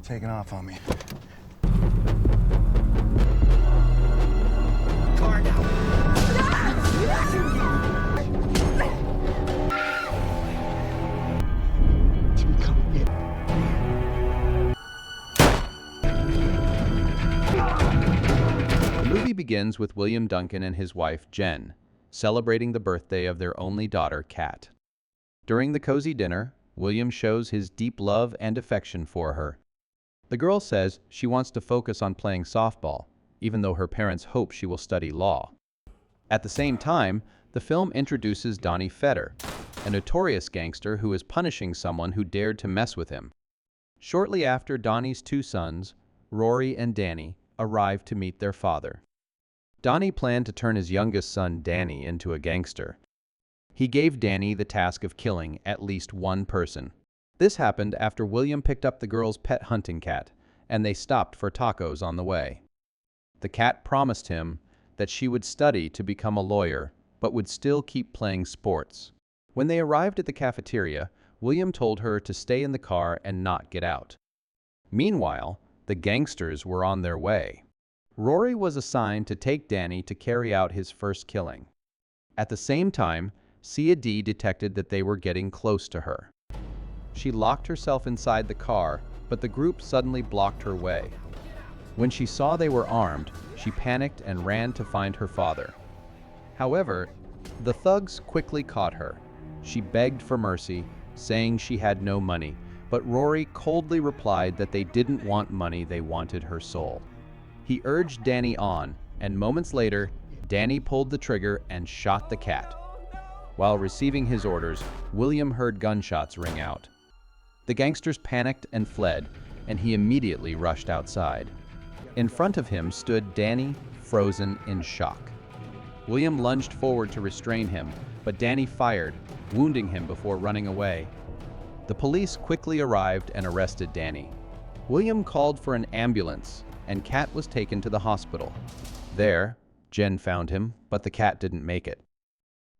taking off on me. Car now. The movie begins with William Duncan and his wife, Jen, celebrating the birthday of their only daughter, Kat. During the cozy dinner, William shows his deep love and affection for her. The girl says she wants to focus on playing softball, even though her parents hope she will study law. At the same time, the film introduces Donnie Fetter, a notorious gangster who is punishing someone who dared to mess with him. Shortly after, Donnie's two sons, Rory and Danny, arrive to meet their father. Donnie planned to turn his youngest son, Danny, into a gangster. He gave Danny the task of killing at least one person. This happened after William picked up the girl's pet hunting cat, and they stopped for tacos on the way. The cat promised him that she would study to become a lawyer, but would still keep playing sports. When they arrived at the cafeteria, William told her to stay in the car and not get out. Meanwhile, the gangsters were on their way. Rory was assigned to take Danny to carry out his first killing. At the same time, Cia D detected that they were getting close to her. She locked herself inside the car, but the group suddenly blocked her way. When she saw they were armed, she panicked and ran to find her father. However, the thugs quickly caught her. She begged for mercy, saying she had no money, but Rory coldly replied that they didn't want money, they wanted her soul. He urged Danny on, and moments later, Danny pulled the trigger and shot the cat. While receiving his orders, William heard gunshots ring out. The gangsters panicked and fled, and he immediately rushed outside. In front of him stood Danny, frozen in shock. William lunged forward to restrain him, but Danny fired, wounding him before running away. The police quickly arrived and arrested Danny. William called for an ambulance, and Kat was taken to the hospital. There, Jen found him, but the cat didn't make it.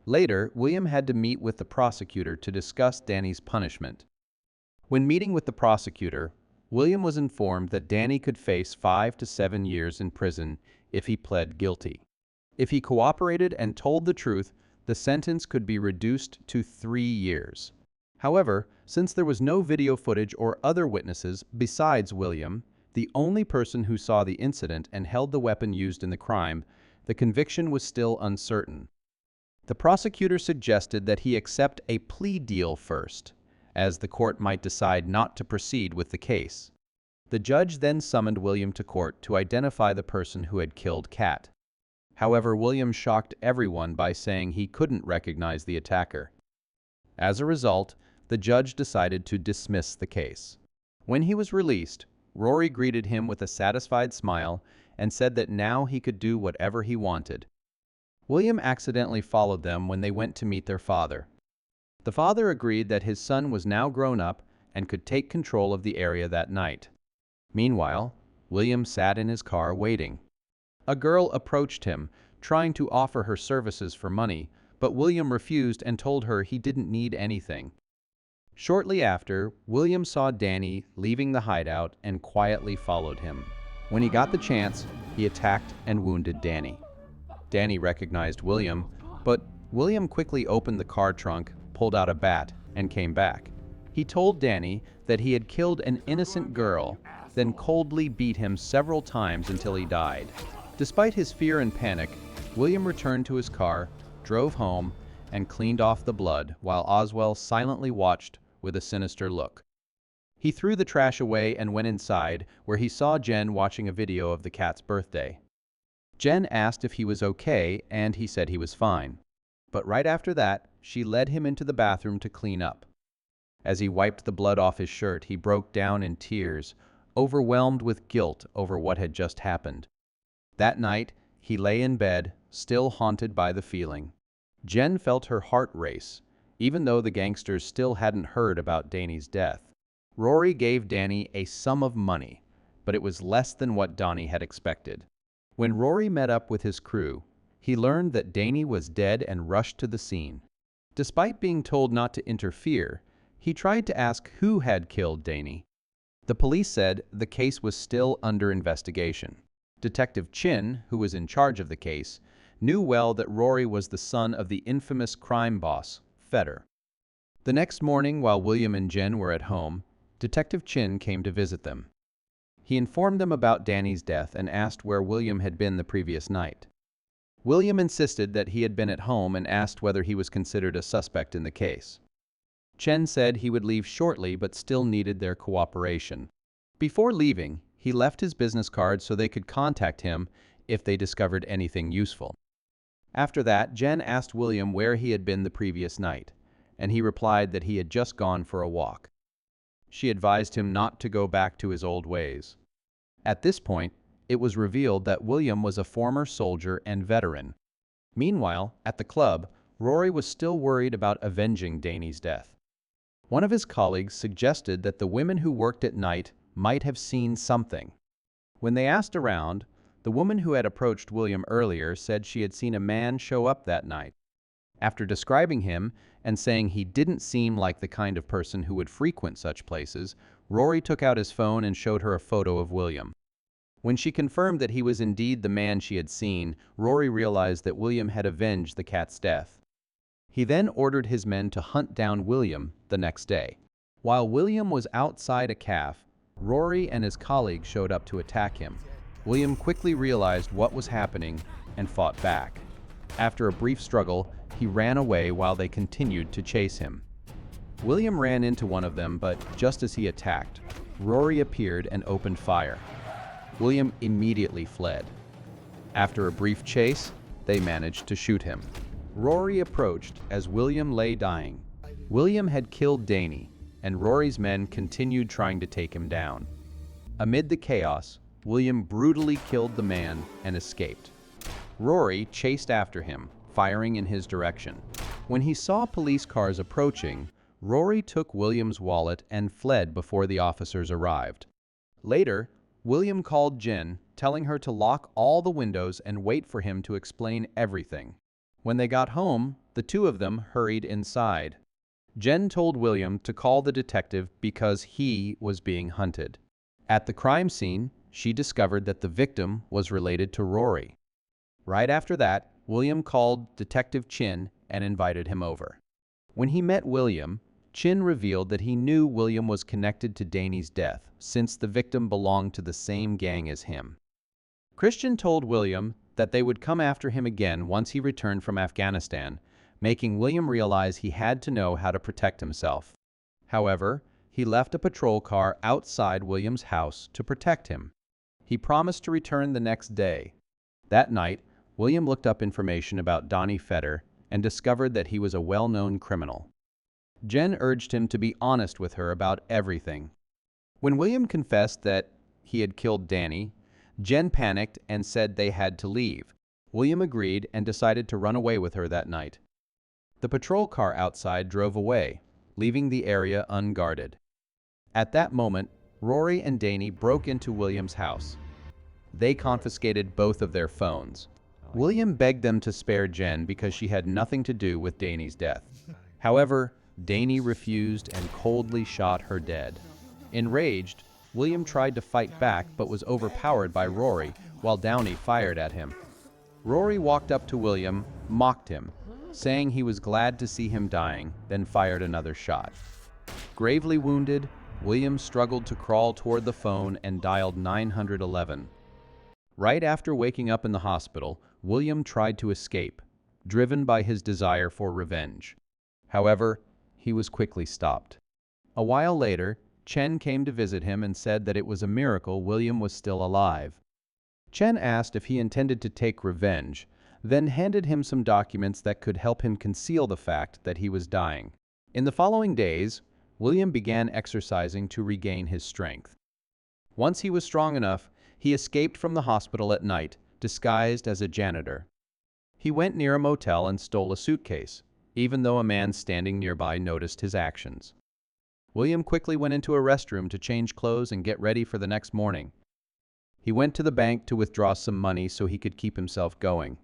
Later, William had to meet with the prosecutor to discuss Danny's punishment. When meeting with the prosecutor, William was informed that Danny could face 5 to 7 years in prison if he pled guilty. If he cooperated and told the truth, the sentence could be reduced to 3 years. However, since there was no video footage or other witnesses besides William, the only person who saw the incident and held the weapon used in the crime, the conviction was still uncertain. The prosecutor suggested that he accept a plea deal first, as the court might decide not to proceed with the case. The judge then summoned William to court to identify the person who had killed Kat. However, William shocked everyone by saying he couldn't recognize the attacker. As a result, the judge decided to dismiss the case. When he was released, Rory greeted him with a satisfied smile and said that now he could do whatever he wanted. William accidentally followed them when they went to meet their father. The father agreed that his son was now grown up and could take control of the area that night. Meanwhile, William sat in his car waiting. A girl approached him, trying to offer her services for money, but William refused and told her he didn't need anything. Shortly after, William saw Danny leaving the hideout and quietly followed him. When he got the chance, he attacked and wounded Danny. Danny recognized William, but William quickly opened the car trunk, pulled out a bat, and came back. He told Danny that he had killed an innocent girl, then coldly beat him several times until he died. Despite his fear and panic, William returned to his car, drove home, and cleaned off the blood, while Oswell silently watched with a sinister look. He threw the trash away and went inside, where he saw Jen watching a video of the cat's birthday. Jen asked if he was okay, and he said he was fine. But right after that, she led him into the bathroom to clean up. As he wiped the blood off his shirt, he broke down in tears, overwhelmed with guilt over what had just happened. That night, he lay in bed, still haunted by the feeling. Jen felt her heart race, even though the gangsters still hadn't heard about Danny's death. Rory gave Danny a sum of money, but it was less than what Donnie had expected. When Rory met up with his crew, he learned that Danny was dead and rushed to the scene. Despite being told not to interfere, he tried to ask who had killed Danny. The police said the case was still under investigation. Detective Chin, who was in charge of the case, knew well that Rory was the son of the infamous crime boss, Fetter. The next morning, while William and Jen were at home, Detective Chin came to visit them. He informed them about Danny's death and asked where William had been the previous night. William insisted that he had been at home and asked whether he was considered a suspect in the case. Chen said he would leave shortly but still needed their cooperation. Before leaving, he left his business card so they could contact him if they discovered anything useful. After that, Jen asked William where he had been the previous night, and he replied that he had just gone for a walk. She advised him not to go back to his old ways. At this point, it was revealed that William was a former soldier and veteran. Meanwhile, at the club, Rory was still worried about avenging Danny's death. One of his colleagues suggested that the women who worked at night might have seen something. When they asked around, the woman who had approached William earlier said she had seen a man show up that night. After describing him and saying he didn't seem like the kind of person who would frequent such places, Rory took out his phone and showed her a photo of William. When she confirmed that he was indeed the man she had seen, Rory realized that William had avenged the cat's death. He then ordered his men to hunt down William the next day. While William was outside a cafe, Rory and his colleague showed up to attack him. William quickly realized what was happening and fought back. After a brief struggle, he ran away while they continued to chase him. William ran into one of them, but just as he attacked, Rory appeared and opened fire. William immediately fled. After a brief chase, they managed to shoot him. Rory approached as William lay dying. William had killed Danny, and Rory's men continued trying to take him down. Amid the chaos, William brutally killed the man and escaped. Rory chased after him, firing in his direction. When he saw police cars approaching, Rory took William's wallet and fled before the officers arrived. Later, William called Jen, telling her to lock all the windows and wait for him to explain everything. When they got home, the two of them hurried inside. Jen told William to call the detective because he was being hunted. At the crime scene, she discovered that the victim was related to Rory. Right after that, William called Detective Chin and invited him over. When he met William, Chin revealed that he knew William was connected to Danny's death since the victim belonged to the same gang as him. Christian told William that they would come after him again once he returned from Afghanistan, making William realize he had to know how to protect himself. However, he left a patrol car outside William's house to protect him. He promised to return the next day. That night, William looked up information about Donnie Fetter and discovered that he was a well-known criminal. Jen urged him to be honest with her about everything. When William confessed that he had killed Danny, Jen panicked and said they had to leave. William agreed and decided to run away with her that night. The patrol car outside drove away, leaving the area unguarded. At that moment, Rory and Danny broke into William's house. They confiscated both of their phones. William begged them to spare Jen because she had nothing to do with Danny's death. However, Danny refused and coldly shot her dead. Enraged, William tried to fight back but was overpowered by Rory while Downey fired at him. Rory walked up to William, mocked him, saying he was glad to see him dying, then fired another shot. Gravely wounded, William struggled to crawl toward the phone and dialed 911. Right after waking up in the hospital, William tried to escape, driven by his desire for revenge. However, he was quickly stopped. A while later, Chen came to visit him and said that it was a miracle William was still alive. Chen asked if he intended to take revenge, then handed him some documents that could help him conceal the fact that he was dying. In the following days, William began exercising to regain his strength. Once he was strong enough, he escaped from the hospital at night, disguised as a janitor. He went near a motel and stole a suitcase, even though a man standing nearby noticed his actions. William quickly went into a restroom to change clothes and get ready for the next morning. He went to the bank to withdraw some money so he could keep himself going.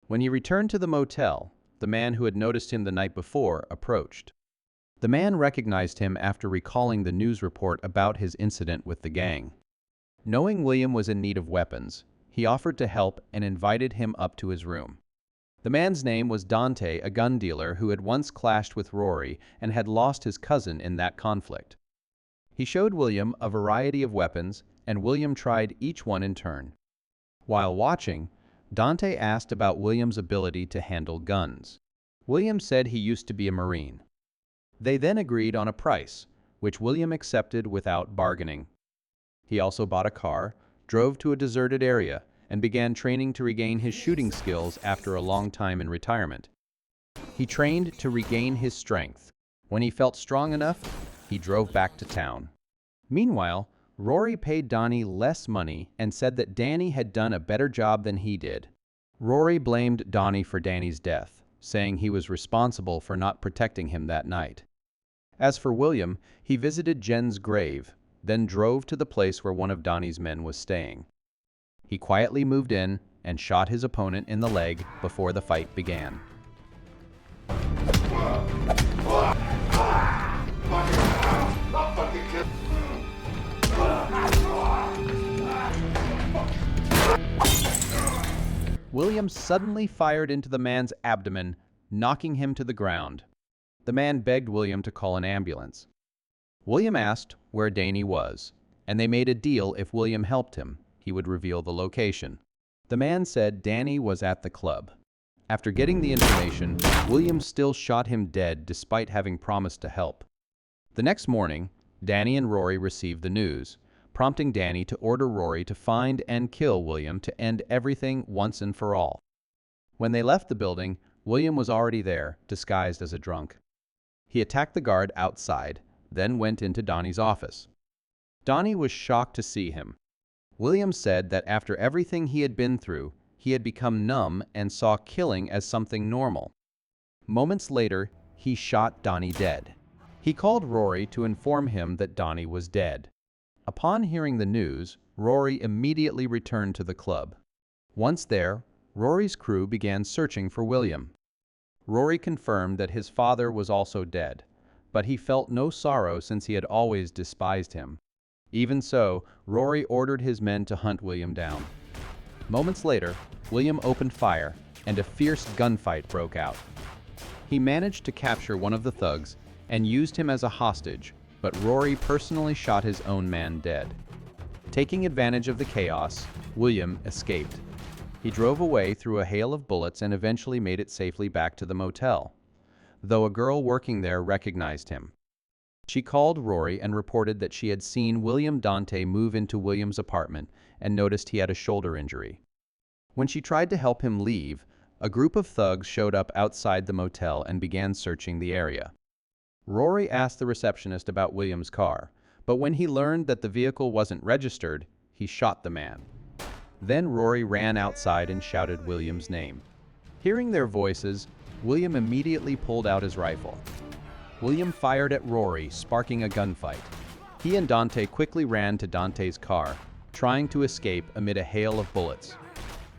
When he returned to the motel, the man who had noticed him the night before approached. The man recognized him after recalling the news report about his incident with the gang. Knowing William was in need of weapons, he offered to help and invited him up to his room. The man's name was Dante, a gun dealer who had once clashed with Rory and had lost his cousin in that conflict. He showed William a variety of weapons, and William tried each one in turn. While watching, Dante asked about William's ability to handle guns. William said he used to be a Marine. They then agreed on a price, which William accepted without bargaining. He also bought a car, drove to a deserted area, and began training to regain his shooting skills after a long time in retirement. He trained to regain his strength. When he felt strong enough, he drove back to town. Meanwhile, Rory paid Donnie less money and said that Danny had done a better job than he did. Rory blamed Donnie for Danny's death, saying he was responsible for not protecting him that night. As for William, he visited Jen's grave, then drove to the place where one of Donnie's men was staying. He quietly moved in and shot his opponent in the leg before the fight began. William suddenly fired into the man's abdomen, knocking him to the ground. The man begged William to call an ambulance. William asked where Danny was, and they made a deal if William helped him, he would reveal the location. The man said Danny was at the club. After getting the information, William still shot him dead despite having promised to help. The next morning, Danny and Rory received the news, prompting Danny to order Rory to find and kill William to end everything once and for all. When they left the building, William was already there, disguised as a drunk. He attacked the guard outside, then went into Donnie's office. Donnie was shocked to see him. William said that after everything he had been through, he had become numb and saw killing as something normal. Moments later, he shot Donnie dead. He called Rory to inform him that Donnie was dead. Upon hearing the news, Rory immediately returned to the club. Once there, Rory's crew began searching for William. Rory confirmed that his father was also dead, but he felt no sorrow since he had always despised him. Even so, Rory ordered his men to hunt William down. Moments later, William opened fire, and a fierce gunfight broke out. He managed to capture one of the thugs and used him as a hostage, but Rory personally shot his own man dead. Taking advantage of the chaos, William escaped. He drove away through a hail of bullets and eventually made it safely back to the motel, though a girl working there recognized him. She called Rory and reported that she had seen William Dante move into William's apartment and noticed he had a shoulder injury. When she tried to help him leave, a group of thugs showed up outside the motel and began searching the area. Rory asked the receptionist about William's car, but when he learned that the vehicle wasn't registered, he shot the man. Then Rory ran outside and shouted William's name. Hearing their voices, William immediately pulled out his rifle. William fired at Rory, sparking a gunfight. He and Dante quickly ran to Dante's car, trying to escape amid a hail of bullets.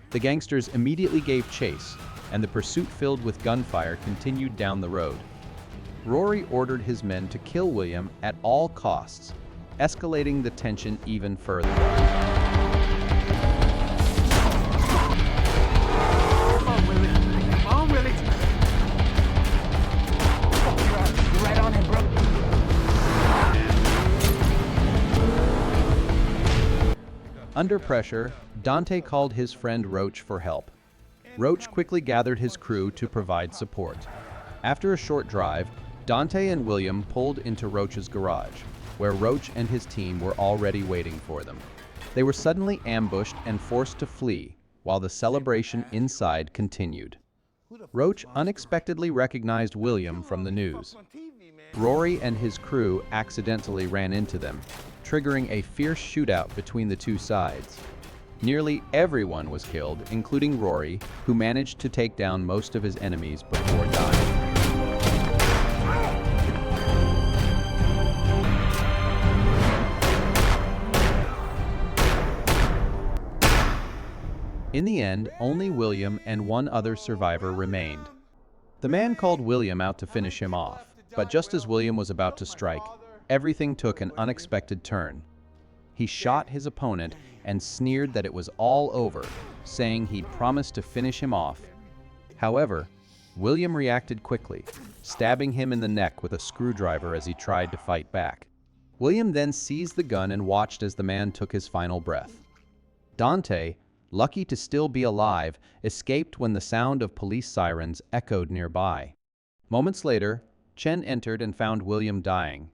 The gangsters immediately gave chase, and the pursuit filled with gunfire continued down the road. Rory ordered his men to kill William at all costs, escalating the tension even further. Under pressure, Dante called his friend Roach for help. Roach quickly gathered his crew to provide support. After a short drive, Dante and William pulled into Roach's garage, where Roach and his team were already waiting for them. They were suddenly ambushed and forced to flee, while the celebration inside continued. Roach unexpectedly recognized William from the news. Rory and his crew accidentally ran into them, triggering a fierce shootout between the two sides. Nearly everyone was killed, including Rory, who managed to take down most of his enemies before dying. In the end, only William and one other survivor remained. The man called William out to finish him off, But just as William was about to strike, everything took an unexpected turn. He shot his opponent and sneered that it was all over, saying he'd promised to finish him off. However, William reacted quickly, stabbing him in the neck with a screwdriver as he tried to fight back. William then seized the gun and watched as the man took his final breath. Dante, lucky to still be alive, escaped when the sound of police sirens echoed nearby. Moments later, Chen entered and found William dying.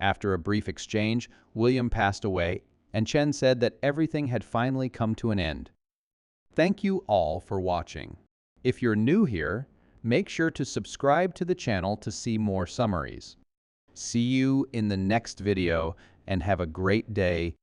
After a brief exchange, William passed away, and Chen said that everything had finally come to an end. Thank you all for watching. If you're new here, make sure to subscribe to the channel to see more summaries. See you in the next video and have a great day.